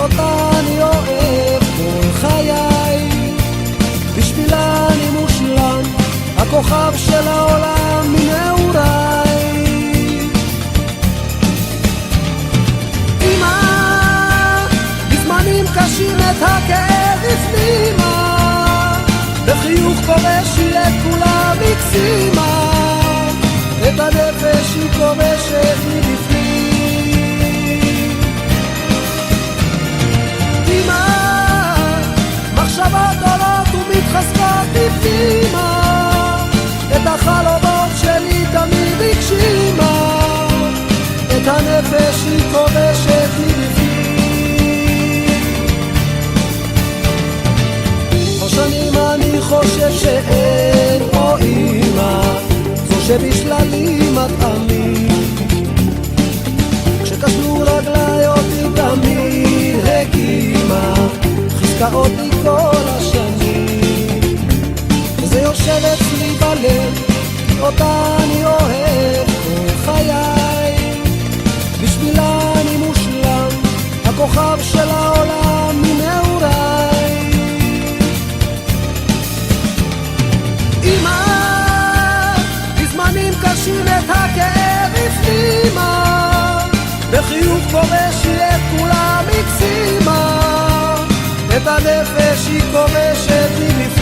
אותה אני אוהב כל חיי, בשבילה אני מושלם, הכוכב של העולם מנעוריי. אמא, בזמנים קשים את הכאב הפנימה, בחיוך כובש היא את כולם הקסימה, את הנפש היא כובשת מבפנים. אמא, מחשבות עולות ומתחזקות בפנימה, את החלומות שלי תמיד הגשימה, את הנפש היא כובשת מבפנים. כבר שנים אני חושב שאין פה אמא, זו שבשללים מטעמים, כשקשלו רגליי אותי תמיד הקימה, חיזקה אותי כל השנים, וזה יושב אצלי בלב, כי אותה אני אוהב כל חיי, בשבילה אני מושלם, הכוכב של העולם מנעוריי. אמא, בזמנים קשים את הכאב הפנימה, בחיוך כובש היא את כולם הקסימה, את הנפש היא כובשת מבפנים.